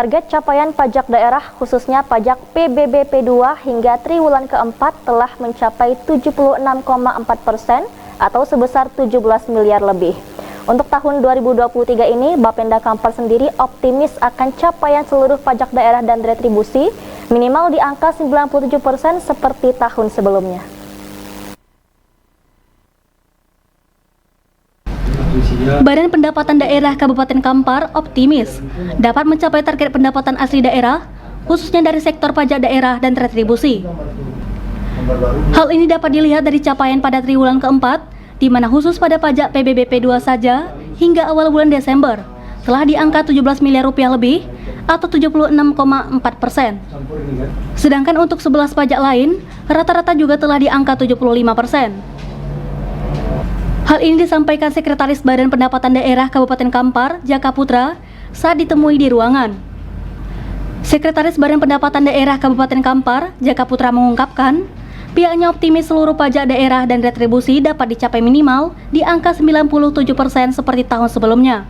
Target capaian pajak daerah khususnya pajak PBB P2 hingga triwulan keempat telah mencapai 76,4% atau sebesar 17 miliar lebih. Untuk tahun 2023 ini, Bapenda Kampar sendiri optimis akan capaian seluruh pajak daerah dan retribusi minimal di angka 97% seperti tahun sebelumnya. Badan Pendapatan Daerah Kabupaten Kampar optimis dapat mencapai target pendapatan asli daerah, khususnya dari sektor pajak daerah dan retribusi. Hal ini dapat dilihat dari capaian pada triwulan keempat, di mana khusus pada pajak PBB P2 saja hingga awal bulan Desember telah di angka 17 miliar rupiah lebih atau 76,4%. Sedangkan untuk 11 pajak lain, rata-rata juga telah di angka 75%. Hal ini disampaikan Sekretaris Badan Pendapatan Daerah Kabupaten Kampar, Jaka Putra, saat ditemui di ruangan. Sekretaris Badan Pendapatan Daerah Kabupaten Kampar, Jaka Putra mengungkapkan, pihaknya optimis seluruh pajak daerah dan retribusi dapat dicapai minimal di angka 97% seperti tahun sebelumnya.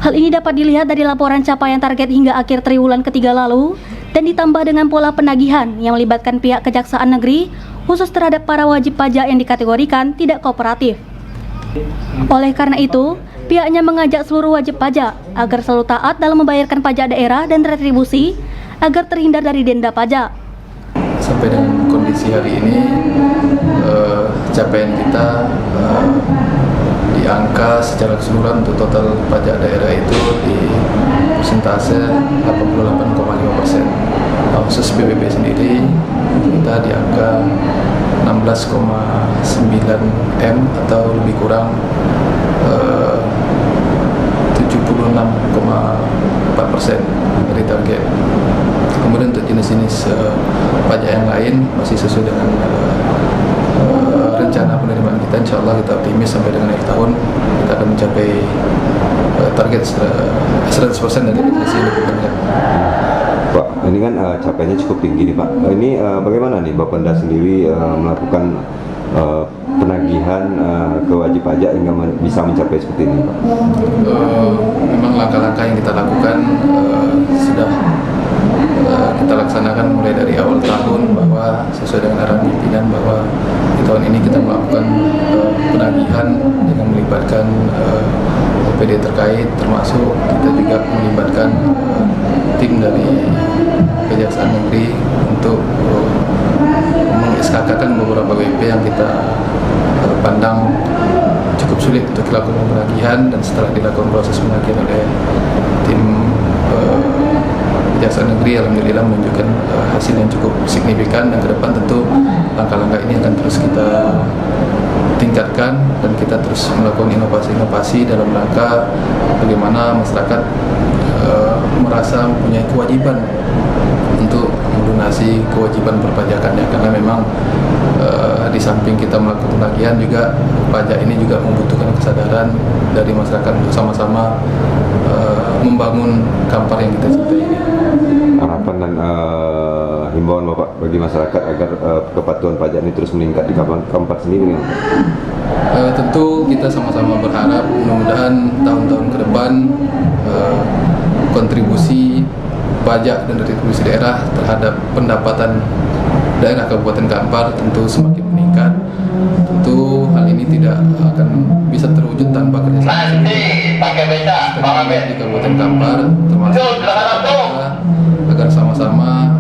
Hal ini dapat dilihat dari laporan capaian target hingga akhir triwulan ketiga lalu dan ditambah dengan pola penagihan yang melibatkan pihak Kejaksaan Negeri khusus terhadap para wajib pajak yang dikategorikan tidak kooperatif. Oleh karena itu, pihaknya mengajak seluruh wajib pajak agar selalu taat dalam membayarkan pajak daerah dan retribusi agar terhindar dari denda pajak. Sampai dengan kondisi hari ini, capaian kita di angka secara keseluruhan untuk total pajak daerah itu di persentase 88,5%. Khusus PBB sendiri kita di angka 16,9 M atau lebih kurang 76,4% dari target. Kemudian untuk jenis-jenis pajak yang lain masih sesuai dengan rencana penerimaan kita. Insya Allah kita optimis sampai dengan akhir tahun kita akan mencapai target 100% dari realisasi yang diperlukan. Pak, ini kan capaiannya cukup tinggi nih Pak. Ini bagaimana nih Bapenda sendiri melakukan penagihan ke wajib pajak hingga bisa mencapai seperti ini Pak? Memang langkah-langkah yang kita lakukan sudah kita laksanakan mulai dari awal tahun, bahwa sesuai dengan arahan pimpinan bahwa di tahun ini kita melakukan penagihan dengan melibatkan OPD terkait, termasuk kita juga melibatkan tim dari Kejaksaan Negeri untuk meng-SK-kan beberapa WP yang kita pandang cukup sulit untuk dilakukan penagihan, dan setelah dilakukan proses penagihan oleh tim Kejaksaan Negeri, alhamdulillah menunjukkan hasil yang cukup signifikan, dan ke depan tentu langkah-langkah ini akan terus kita tingkatkan dan kita terus melakukan inovasi-inovasi dalam rangka bagaimana masyarakat merasa mempunyai kewajiban untuk melunasi kewajiban perpajakannya, karena memang di samping kita melakukan penagihan juga pajak ini juga membutuhkan kesadaran dari masyarakat untuk sama-sama membangun Kampar yang kita cintai ini. Harapan dan himbauan Bapak bagi masyarakat agar kepatuhan pajak ini terus meningkat di Kampar sendiri. Tentu kita sama-sama berharap mudah-mudahan tahun-tahun ke depan kontribusi pajak dan retribusi daerah terhadap pendapatan daerah Kabupaten Kampar tentu semakin meningkat. Tentu hal ini tidak akan bisa terwujud tanpa kerjasama di Kabupaten Kampar, termasuk agar sama-sama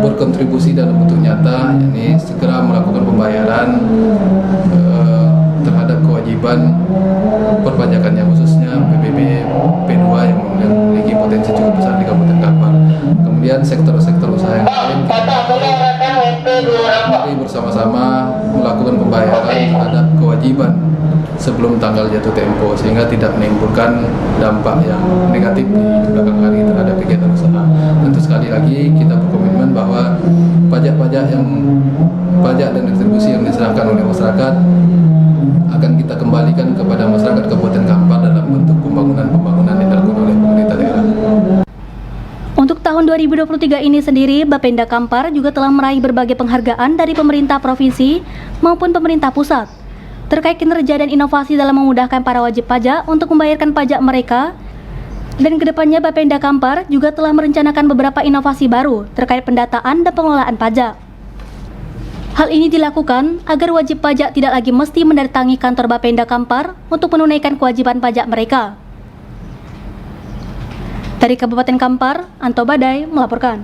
berkontribusi dalam bentuk nyata, yakni segera melakukan pembayaran terhadap kewajiban perpajakannya, khususnya PBB P2 yang memiliki potensi cukup besar di Kabupaten Kampar. Kemudian sektor-sektor usaha yang lain mari bersama-sama melakukan pembayaran terhadap kewajiban sebelum tanggal jatuh tempo, sehingga tidak menimbulkan dampak yang negatif di belakang hari terhadap kegiatan usaha. Tentu sekali lagi kita berkomitmen bahwa pajak dan retribusi yang diserahkan oleh masyarakat akan kita kembalikan kepada masyarakat Kabupaten Kampar dalam bentuk pembangunan yang dilakukan oleh pemerintah daerah. Untuk tahun 2023 ini sendiri, Bapenda Kampar juga telah meraih berbagai penghargaan dari pemerintah provinsi maupun pemerintah pusat terkait kinerja dan inovasi dalam memudahkan para wajib pajak untuk membayarkan pajak mereka, Dan kedepannya Bapenda Kampar juga telah merencanakan beberapa inovasi baru terkait pendataan dan pengelolaan pajak. Hal ini dilakukan agar wajib pajak tidak lagi mesti mendatangi kantor Bapenda Kampar untuk menunaikan kewajiban pajak mereka. Dari Kabupaten Kampar, Anto Badai melaporkan.